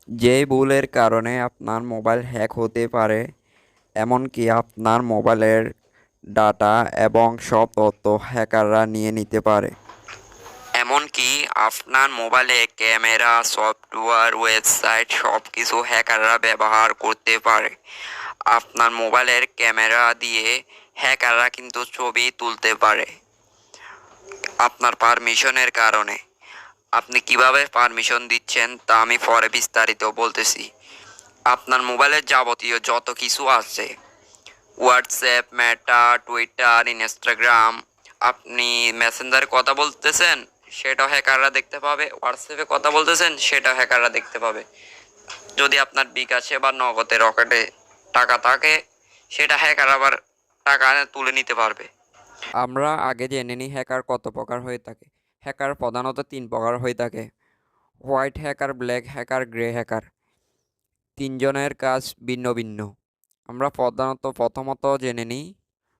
যে ভুলের কারণে আপনার মোবাইল হ্যাক হতে পারে, এমনকি আপনার মোবাইলের ডাটা এবং সব তথ্য হ্যাকাররা নিয়ে নিতে পারে। এমনকি আপনার মোবাইলে ক্যামেরা, সফটওয়্যার, ওয়েবসাইট সব কিছু হ্যাকাররা ব্যবহার করতে পারে। আপনার মোবাইলের ক্যামেরা দিয়ে হ্যাকাররা কিন্তু ছবি তুলতে পারে আপনার পারমিশনের কারণে। আপনি কিভাবে পারমিশন দিচ্ছেন তা আমি পরে বিস্তারিত বলতেছি। আপনার মোবাইলের যাবতীয় যত কিছু আছে, হোয়াটসঅ্যাপ, মেটা, টুইটার, ইনস্টাগ্রাম, আপনি মেসেঞ্জারে কথা বলতেছেন সেটাও হ্যাকাররা দেখতে পাবে, হোয়াটসঅ্যাপে কথা বলতেছেন সেটাও হ্যাকাররা দেখতে পাবে। যদি আপনার বিকাশে বা নগদে রকেটে টাকা থাকে, সেটা হ্যাকার আবার টাকা তুলে নিতে পারবে। আমরা আগে জেনে নিই হ্যাকার কত প্রকার হয়ে থাকে। হ্যাকার প্রধানত 3 প্রকার হয়ে থাকে: white hacker, black hacker, grey hacker. তিনজনের কাজ ভিন্ন ভিন্ন। আমরা প্রথমত জেনে নিই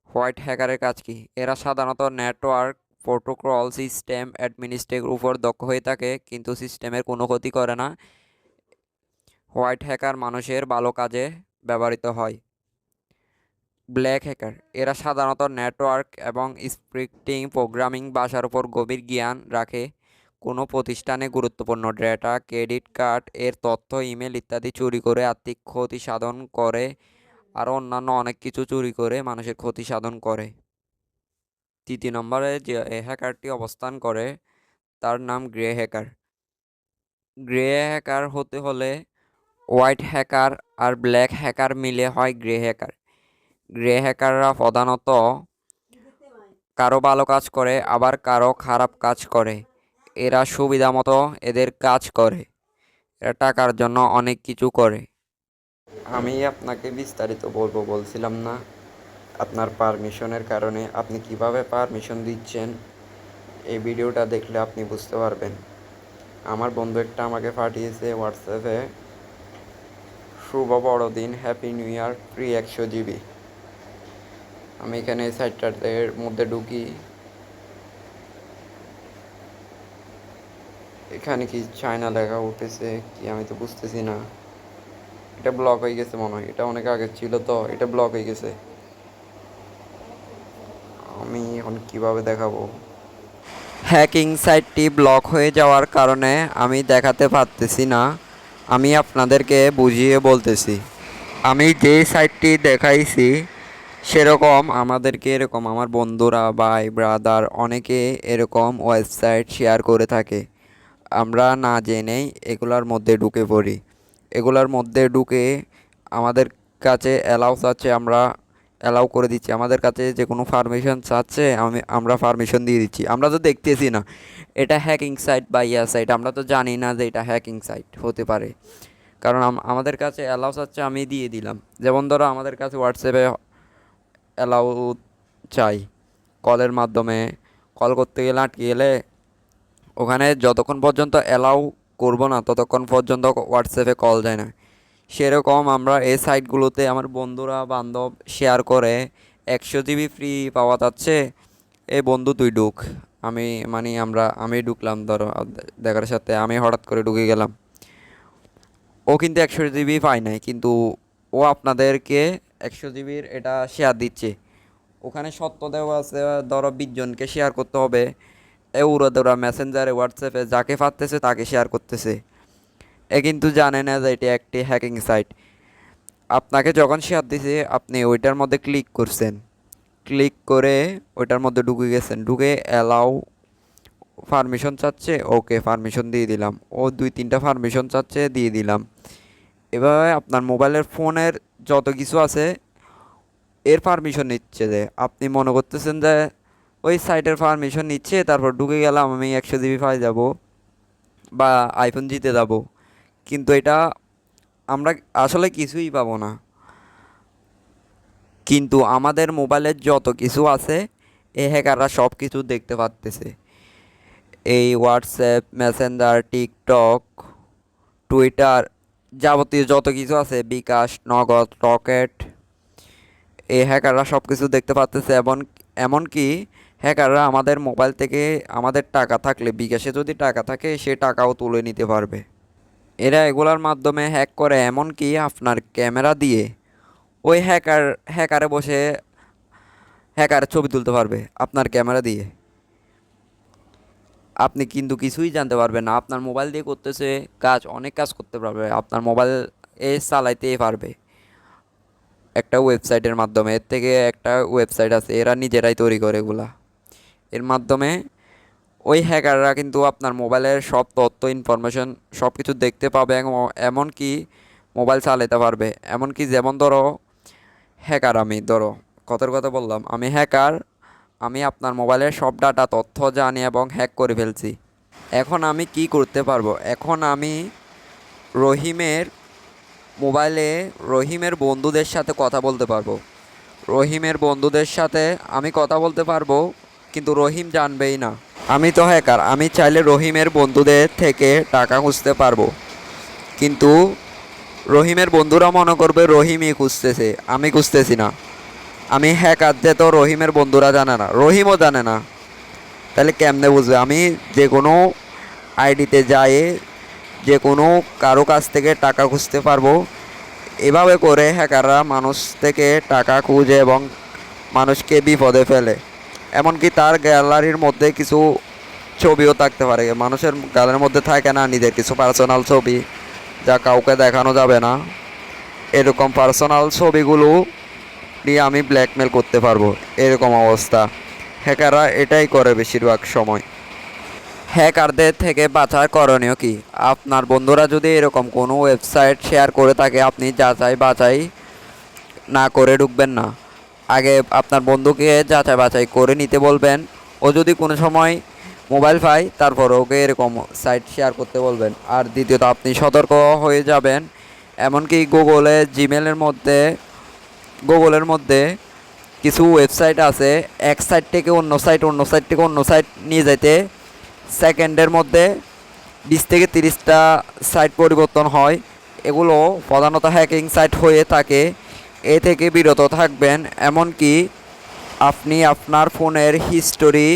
হোয়াইট হ্যাকারের কাজ কি। এরা সাধারণত নেটওয়ার্ক প্রোটোকল সিস্টেম অ্যাডমিনিস্ট্রেটের উপর দক্ষ হয়ে থাকে, কিন্তু সিস্টেমের কোনো ক্ষতি করে না। হোয়াইট হ্যাকার মানুষের ভালো কাজে ব্যবহৃত হয়। ব্ল্যাক হ্যাকার, এরা সাধারণত নেটওয়ার্ক এবং স্ক্রিপ্টিং প্রোগ্রামিং ভাষার উপর গভীর জ্ঞান রাখে। কোনো প্রতিষ্ঠানে গুরুত্বপূর্ণ ডেটা, ক্রেডিট কার্ড এর তথ্য, ইমেল ইত্যাদি চুরি করে আর্থিক ক্ষতি সাধন করে। আরও অন্যান্য অনেক কিছু চুরি করে মানুষের ক্ষতি সাধন করে। তৃতীয় নম্বরে যে হ্যাকারটি অবস্থান করে তার নাম গ্রে হ্যাকার। গ্রে হ্যাকার হতে হলে হোয়াইট হ্যাকার আর ব্ল্যাক হ্যাকার মিলে হয় গ্রে হ্যাকার। গ্রে হ্যাকাররা প্রধানত কারো ভালো কাজ করে, আবার কারো খারাপ কাজ করে। এরা সুবিধা মতো এদের কাজ করে। এরা টাকার জন্য অনেক কিছু করে। আমি আপনাকে বিস্তারিত বলছিলাম না? আপনার পারমিশনের কারণে আপনি কিভাবে পারমিশন দিচ্ছেন, এই ভিডিওটা দেখলে আপনি বুঝতে পারবেন। আমার বন্ধু একটা আমাকে পাঠিয়েছে হোয়াটসঅ্যাপে, শুভ বড়দিন, happy new year, free 100 GB। আমি এখানে এই সাইটটার মধ্যে ঢুকি, এখানে কি চায়না লেখা উঠেছে কি আমি তো বুঝতেছি না। এটা ব্লক হয়ে গেছে মনে হয়, এটা অনেক আগে ছিল তো এটা ব্লক হয়ে গেছে। আমি এখন কিভাবে দেখাবো? হ্যাকিং সাইটটি ব্লক হয়ে যাওয়ার কারণে আমি দেখাতে পারতেছি না। আমি আপনাদেরকে বুঝিয়ে বলতেছি। আমি যে সাইটটি দেখাইছি সেরকম আমাদেরকে এরকম আমার বন্ধুরা, ভাই, ব্রাদার অনেকে এরকম ওয়েবসাইট শেয়ার করে থাকে। আমরা না জেনেই এগুলার মধ্যে ঢুকে পড়ি। এগুলার মধ্যে ঢুকে আমাদের কাছে অ্যালাউ চাচ্ছে, আমরা অ্যালাউ করে দিচ্ছি। আমাদের কাছে যে কোনো পারমিশন চাচ্ছে, আমরা পারমিশন দিয়ে দিচ্ছি। আমরা তো দেখতেছি না এটা হ্যাকিং সাইট বা ইয়া সাইট, আমরা তো জানি না যে এটা হ্যাকিং সাইট হতে পারে। কারণ আমাদের কাছে অ্যালাউ চাচ্ছে, আমি দিয়ে দিলাম। যেমন ধরো আমাদের কাছে হোয়াটসঅ্যাপে অ্যালাউ চাই, কলের মাধ্যমে কল করতে গেলে আটকে গেলে ওখানে যতক্ষণ পর্যন্ত অ্যালাউ করবো না ততক্ষণ পর্যন্ত হোয়াটসঅ্যাপে কল যায় না। সেরকম আমরা এই সাইটগুলোতে আমার বন্ধুরা বান্ধব শেয়ার করে 100 GB ফ্রি পাওয়া যাচ্ছে, এই বন্ধু তুই ঢুক। আমি ঢুকলাম, ধরো দেখার সাথে আমি হঠাৎ করে ঢুকে গেলাম। ও কিন্তু 100 GB পায় নাই, কিন্তু ও আপনাদেরকে 100 GBর এটা শেয়ার দিচ্ছে। ওখানে সত্য দেওয়া আছে, ধরো 20 জনকে শেয়ার করতে হবে। উড়াদৌড়া মেসেঞ্জারে, হোয়াটসঅ্যাপে যাকে পারতেছে তাকে শেয়ার করতেছে। এ কিন্তু জানে না যে এটি একটি হ্যাকিং সাইট। আপনাকে যখন শেয়ার দিছে আপনি ওইটার মধ্যে ক্লিক করছেন, ক্লিক করে ওইটার মধ্যে ঢুকে গেছেন, ঢুকে অ্যালাউ পারমিশন চাচ্ছে, ওকে পারমিশন দিয়ে দিলাম। ও 2-3টা পারমিশন চাচ্ছে, দিয়ে দিলাম। এভাবে আপনার মোবাইলের ফোনের যত কিছু আছে এর পারমিশন নিচ্ছে। যে আপনি মনে করতেছেন যে ওই সাইটের পারমিশন নিচ্ছে, তারপর ঢুকে গেলাম আমি 100 GB পাই যাব বা আইফোন জিতে যাব, কিন্তু এটা আমরা আসলে কিছুই পাবো না। কিন্তু আমাদের মোবাইলের যত কিছু আছে এই হ্যাকাররা সব কিছু দেখতে পারতেছে। এই হোয়াটসঅ্যাপ, মেসেঞ্জার, টিকটক, টুইটার, যাবতীয় যত কিছু আছে, বিকাশ, নগদ, রকেট, এই হ্যাকাররা সব কিছু দেখতে পারতেছে। এমনকি হ্যাকাররা আমাদের মোবাইল থেকে আমাদের টাকা থাকলে, বিকাশে যদি টাকা থাকে সে টাকাও তুলে নিতে পারবে। এরা এগুলোর মাধ্যমে হ্যাক করে, এমনকি আপনার ক্যামেরা দিয়ে ওই হ্যাকারে বসে হ্যাকার ছবি তুলতে পারবে আপনার ক্যামেরা দিয়ে। আপনি কিন্তু কিছুই জানতে পারবেন না, আপনার মোবাইল দিয়ে করতেছে কাজ, অনেক কাজ করতে পারবে, আপনার মোবাইল চালাইতে পারবে একটা ওয়েবসাইটের মাধ্যমে। এর থেকে একটা ওয়েবসাইট আছে, এরা নিজেরাই তৈরি করে এগুলা। এর মাধ্যমে ওই হ্যাকাররা কিন্তু আপনার মোবাইলের সব তথ্য ইনফরমেশন সব কিছু দেখতে পাবে এবং এমনকি মোবাইল চালাতে পারবে। এমনকি যেমন ধরো হ্যাকার, আমি ধরো কথার কথা বললাম, আমি হ্যাকার, আমি আপনার মোবাইলের সব ডাটা তথ্য জানি এবং হ্যাক করে ফেলছি। এখন আমি কি করতে পারবো? এখন আমি রহিমের মোবাইলে রহিমের বন্ধুদের সাথে কথা বলতে পারবো। রহিমের বন্ধুদের সাথে আমি কথা বলতে পারবো, কিন্তু রহিম জানবেই না। আমি তো হ্যাকার, আমি চাইলে রহিমের বন্ধুদের থেকে টাকা খুঁজতে পারবো, কিন্তু রহিমের বন্ধুরা মনে করবে রহিমই খুঁজতেছে, আমি খুঁজতেছি না। আমি হ্যাকারদের তো রহিমের বন্ধুরা জানে না, রহিমও জানে না, তাহলে কেমনে বুঝবে? আমি যে কোনো আইডিতে যাই, যে কোনো কারো কাছ থেকে টাকা খুঁজতে পারবো। এভাবে করে হ্যাকাররা মানুষ থেকে টাকা খুঁজে এবং মানুষকে বিপদে ফেলে। এমনকি তার গ্যালারির মধ্যে কিছু ছবিও থাকতে পারে, মানুষের গ্যালারির মধ্যে থাকে না নিজের কিছু পার্সোনাল ছবি, যা কাউকে দেখানো যাবে না। এরকম পার্সোনাল ছবিগুলো দিয়ে আমি ব্ল্যাকমেল করতে পারবো, এরকম অবস্থা। হ্যাকাররা এটাই করে বেশিরভাগ সময়। হ্যাকারদের থেকে বাঁচার করণীয় কি? আপনার বন্ধুরা যদি এরকম কোনো ওয়েবসাইট শেয়ার করে থাকে, আপনি যাচাই বাছাই না করে ঢুকবেন না। আগে আপনার বন্ধুকে যাচাই বাছাই করে নিতে বলবেন। ও যদি কোনো সময় মোবাইল পায়, তারপর ওকে এরকম সাইট শেয়ার করতে বলবেন। আর দ্বিতীয়ত, আপনি সতর্ক হয়ে যাবেন। এমনকি গুগলের মধ্যে কিছু ওয়েবসাইট আছে, এক সাইট থেকে অন্য সাইট, অন্য সাইট থেকে অন্য সাইট নিয়ে যাইতে সেকেন্ডের মধ্যে 20 থেকে 30টা সাইট পরিবর্তন হয়। এগুলো প্রধানত হ্যাকিং সাইট হয়ে থাকে, এ থেকে বিরত থাকবেন। এমনকি আপনি আপনার ফোনের হিস্টোরি,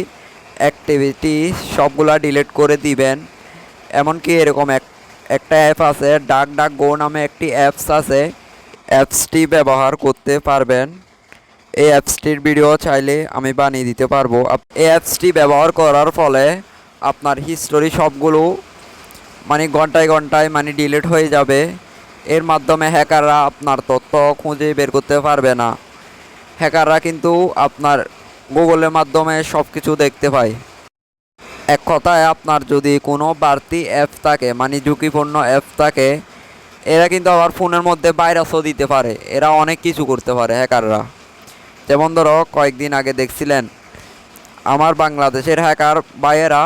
অ্যাক্টিভিটি সবগুলা ডিলিট করে দিবেন। এমনকি এরকম একটা অ্যাপ আছে, ডাক গো নামে একটি অ্যাপস আছে, অ্যাপসটি ব্যবহার করতে পারবেন। এই অ্যাপসটির ভিডিও চাইলে আমি বানিয়ে দিতে পারবো। এই অ্যাপসটি ব্যবহার করার ফলে আপনার হিস্টোরি সবগুলো ঘন্টায় ঘন্টায় ডিলিট হয়ে যাবে। এর মাধ্যমে হ্যাকাররা আপনার তথ্য খুঁজে বের করতে পারবে না। হ্যাকাররা কিন্তু আপনার গুগলের মাধ্যমে সব কিছু দেখতে পায়। এক কথায়, আপনার যদি কোনো বাড়তি অ্যাপ থাকে, ঝুঁকিপূর্ণ অ্যাপ থাকে, এরা কিন্তু আবার ফোনের মধ্যে ভাইরাসও দিতে পারে। এরা অনেক কিছু করতে পারে হ্যাকাররা। যেমন ধরো, কয়েকদিন আগে দেখছিলেন আমার বাংলাদেশের হ্যাকার ভাইয়েরা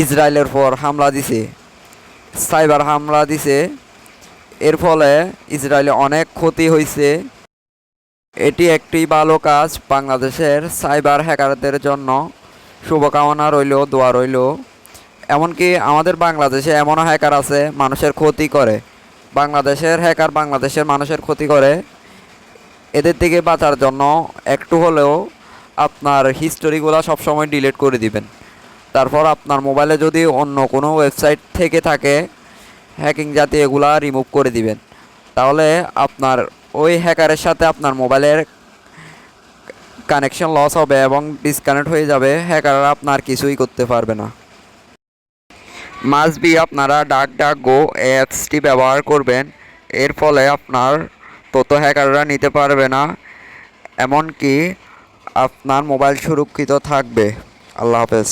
ইসরায়েলের পর হামলা দিছে, সাইবার হামলা দিছে। এর ফলে ইসরায়েলে অনেক ক্ষতি হয়েছে। এটি একটি ভালো কাজ বাংলাদেশের সাইবার হ্যাকারদের জন্য। শুভকামনা রইল, দোয়া রইল। এমনকি আমাদের বাংলাদেশে এমনও হ্যাকার আছে মানুষের ক্ষতি করে। বাংলাদেশের হ্যাকার বাংলাদেশের মানুষের ক্ষতি করে। এদের থেকে বাঁচার জন্য একটু হলেও আপনার হিস্টোরিগুলো সবসময় ডিলিট করে দিবেন। তারপর আপনার মোবাইলে যদি অন্য কোনো ওয়েবসাইট থেকে থাকে হ্যাকিং জাতীয়, এগুলা রিমুভ করে দিবেন। তাহলে আপনার ওই হ্যাকারের সাথে আপনার মোবাইলের কানেকশন লস হবে এবং ডিসকানেক্ট হয়ে যাবে। হ্যাকাররা আপনার কিছুই করতে পারবে না। মাস্ট বি আপনারা ডাক গো অ্যাপসটি ব্যবহার করবেন। এর ফলে আপনার তথ্য হ্যাকাররা নিতে পারবে না, এমনকি আপনার মোবাইল সুরক্ষিত থাকবে। আল্লাহ হাফেজ।